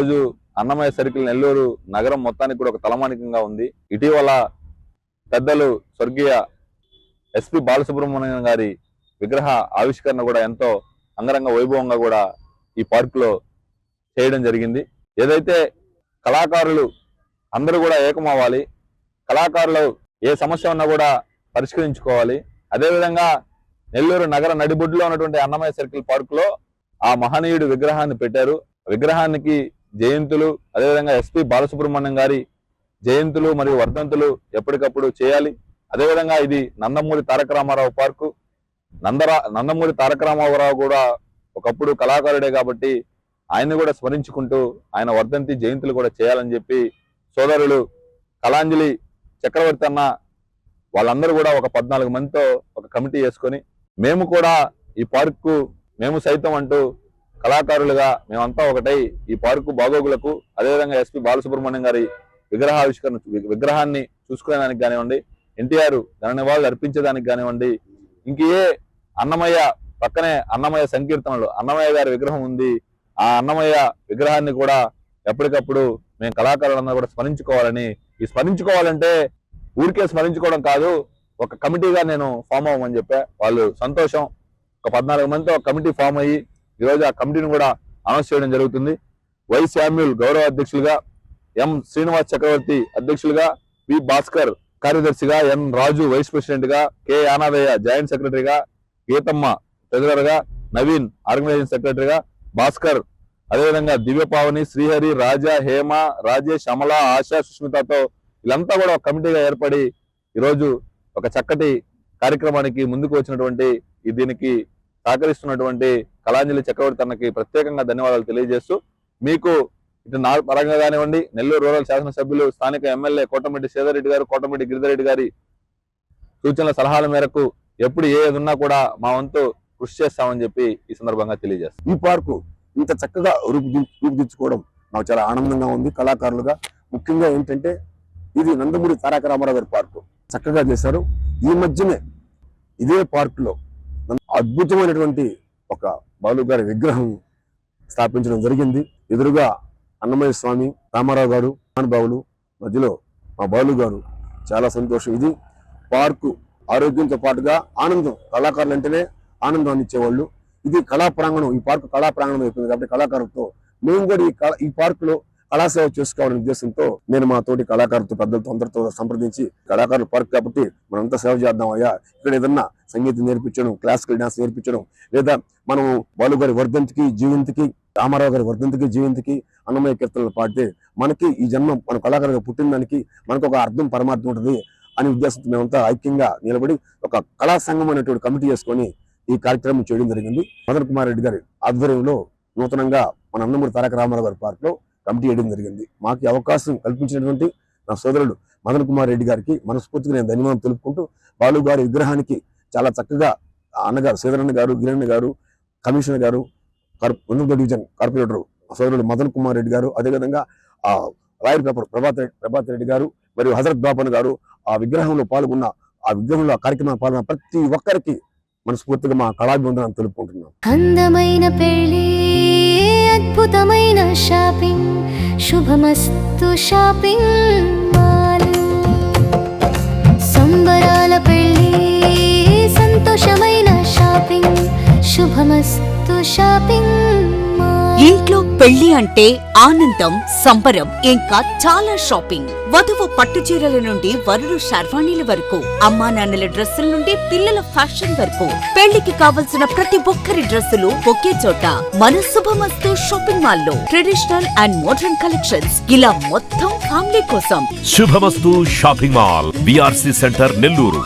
రోజు అన్నమయ్య సర్కిల్ నెల్లూరు నగరం మొత్తానికి కూడా ఒక తలమానికంగా ఉంది. ఇటీవల పెద్దలు స్వర్గీయ ఎస్పి బాలసుబ్రహ్మణ్యం గారి విగ్రహ ఆవిష్కరణ కూడా ఎంతో అంగరంగ వైభవంగా కూడా ఈ పార్కులో చేయడం జరిగింది. ఏదైతే కళాకారులు అందరూ కూడా ఏకమవ్వాలి, కళాకారులు ఏ సమస్య ఉన్నా కూడా పరిష్కరించుకోవాలి. అదేవిధంగా నెల్లూరు నగర నడిబొడ్డులో ఉన్నటువంటి అన్నమయ్య సర్కిల్ పార్కులో ఆ మహనీయుడు విగ్రహాన్ని పెట్టారు. విగ్రహానికి జయంతులు, అదేవిధంగా ఎస్పి బాలసుబ్రహ్మణ్యం గారి జయంతులు మరియు వర్ధంతులు ఎప్పటికప్పుడు చేయాలి. అదేవిధంగా ఇది నందమూరి తారక రామారావు పార్కు. నందమూరి తారక రామారావు కూడా ఒకప్పుడు కళాకారుడే కాబట్టి ఆయన్ని కూడా స్మరించుకుంటూ ఆయన వర్ధంతి జయంతులు కూడా చేయాలని చెప్పి సోదరులు కళాంజలి చక్రవర్తి అన్న వాళ్ళందరూ కూడా ఒక 14 మందితో ఒక కమిటీ వేసుకొని మేము కూడా ఈ పార్కు మేము సైతం అంటూ కళాకారులుగా మేమంతా ఒకటై ఈ పార్కు బాగోగులకు, అదేవిధంగా ఎస్పి బాలసుబ్రహ్మణ్యం గారి విగ్రహాన్ని చూసుకునేదానికి కానివ్వండి, ఎన్టీఆర్ ఘన నివాళులు అర్పించేదానికి కానివ్వండి, ఇంకే అన్నమయ్య పక్కనే అన్నమయ్య సంకీర్తనలు అన్నమయ్య గారి విగ్రహం ఉంది. ఆ అన్నమయ్య విగ్రహాన్ని కూడా ఎప్పటికప్పుడు మేము కళాకారులందరూ కూడా స్మరించుకోవాలని, ఈ స్మరించుకోవాలంటే ఊరికే స్మరించుకోవడం కాదు, ఒక కమిటీగా నేను ఫామ్ అవ్వమని చెప్పా. వాళ్ళు సంతోషం. ఒక 14 మందితో ఒక కమిటీ ఫామ్ అయ్యి ఈరోజు ఆ కమిటీని కూడా అనౌన్స్ చేయడం జరుగుతుంది. వై శామ్యూల్ గౌరవ అధ్యక్షులుగా, ఎం శ్రీనివాస్ చక్రవర్తి అధ్యక్షులుగా, పి భాస్కర్ కార్యదర్శిగా, ఎన్ రాజు వైస్ ప్రెసిడెంట్ గా, కె యానాదయ్య జాయింట్ సెక్రటరీగా, గీతమ్మ ట్రెజరర్ గా, నవీన్ ఆర్గనైజింగ్ సెక్రటరీగా, భాస్కర్ అదేవిధంగా దివ్యపావని, శ్రీహరి, రాజా, హేమ, రాజేష్, అమల, ఆశ, సుష్మితతో వీళ్ళంతా కూడా ఒక కమిటీగా ఏర్పడి ఈరోజు ఒక చక్కటి కార్యక్రమానికి ముందుకు వచ్చినటువంటి దీనికి సహకరిస్తున్నటువంటి కళాంజలి చక్రవర్తి అన్నకి ప్రత్యేకంగా ధన్యవాదాలు తెలియజేస్తూ, మీకు ఇటు నా పరంగా కానివ్వండి, నెల్లూరు రూరల్ శాసనసభ్యులు స్థానిక ఎమ్మెల్యే కోటమిరెడ్డి సేదరెడ్డి గారు, కోటమిరెడ్డి గిరిధరెడ్డి గారి సూచనల సలహాల మేరకు ఎప్పుడు ఏది ఉన్నా కూడా మా వంతు కృషి చేస్తామని చెప్పి ఈ సందర్భంగా తెలియజేస్తాం. ఈ పార్కు ఇంత చక్కగా రూపుదిద్దుకోవడం నాకు చాలా ఆనందంగా ఉంది. కళాకారులుగా ముఖ్యంగా ఏంటంటే ఇది నందమూరి తారక రామారావు గారి పార్కు చక్కగా చేశారు. ఈ మధ్యనే ఇదే పార్కులో అద్భుతమైనటువంటి ఒక బాలు గారి విగ్రహం స్థాపించడం జరిగింది. ఎదురుగా అన్నమయ్య స్వామి, రామారావు గారు, మహానుభావులు, మధ్యలో మా బాలు గారు. చాలా సంతోషం. ఇది పార్కు ఆరోగ్యంతో పాటుగా ఆనందం. కళాకారులు అంటేనే ఆనందాన్ని ఇచ్చేవాళ్ళు. ఇది కళా ప్రాంగణం. ఈ పార్కు కళా ప్రాంగణం అయిపోయింది కాబట్టి కళాకారులతో మేము కూడా ఈ పార్కులో కళాసేవ చేసుకోవాలనే ఉద్దేశంతో నేను మా తోటి కళాకారులతో పెద్దలతో అందరితో సంప్రదించి కళాకారుల పార్క్ కాబట్టి మనంతా సేవ చేద్దాం అయ్యా, ఇక్కడ ఏదన్నా సంగీతం నేర్పించడం, క్లాసికల్ డాన్స్ నేర్పించడం, లేదా మనం బాలు గారి వర్ధంతికి, జీవంతికి, రామారావు గారి వర్ధంతికి, జీవంతికి అన్నమయ్య కీర్తనలు పాడితే మనకి ఈ జన్మం మన కళాకారుగా పుట్టిన దానికి మనకు ఒక అర్థం పరమార్థం ఉంటుంది అనే ఉద్దేశంతో మేమంతా ఐక్యంగా నిలబడి ఒక కళా సంఘం అనేటువంటి కమిటీ చేసుకొని ఈ కార్యక్రమం చేయడం జరిగింది. మదన్ కుమార్ రెడ్డి గారి ఆధ్వర్యంలో నూతనంగా మన నందమూరి తారక రామారావు గారి పార్క్ లో కమిటీ వేయడం జరిగింది. మాకు అవకాశం కల్పించినటువంటి నా సోదరుడు మదన్ కుమార్ రెడ్డి గారికి మనస్ఫూర్తిగా నేను ధన్యవాదాలు తెలుపుకుంటూ, బాలు గారి విగ్రహానికి చాలా చక్కగా అన్నగారు శ్రీధరన్న గారు, గిరణ్ గారు, కమిషనర్ గారు, డివిజన్ కార్పొరేటర్ సోదరుడు మదన్ కుమార్ రెడ్డి గారు, అదేవిధంగా రాయల్ పేపర్ ప్రభాత్ రెడ్డి గారు మరియు హజరత్ బాపన్ గారు ఆ విగ్రహంలో పాల్గొన్న, ఆ విగ్రహంలో ఆ కార్యక్రమంలో పాల్గొన్న ప్రతి ఒక్కరికి మనస్ఫూర్తిగా మా కళాభివందనాలు తెలుపుకుంటున్నాం. అందమైన పెళ్లి, అద్భుతమైన షాపింగ్, శుభమస్తు షాపింగ్ మాల్. సంబరాల పెళ్లి, సంతోషమైన షాపింగ్, శుభమస్తు షాపింగ్ మాల్. ఇంట్లో పెళ్లి అంటే ఆనందం, సంబరం, ఇంకా చాలా షాపింగ్. వధువు పట్టు చీరల నుండి వరుడు శర్వాణీల వరకు, అమ్మా నాన్నల డ్రెస్సుల నుండి పిల్లల ఫ్యాషన్ వరకు, పెళ్లికి కావలసిన ప్రతి ఒక్కరి డ్రెస్సులు ఒకే చోట మన శుభమస్తు షాపింగ్ మాల్ లో. ట్రెడిషనల్ అండ్ మోడర్న్ కలెక్షన్స్, ఇలా మొత్తం ఫ్యామిలీ కోసం. శుభమస్తు shopping mall, BRC centre, Nellore.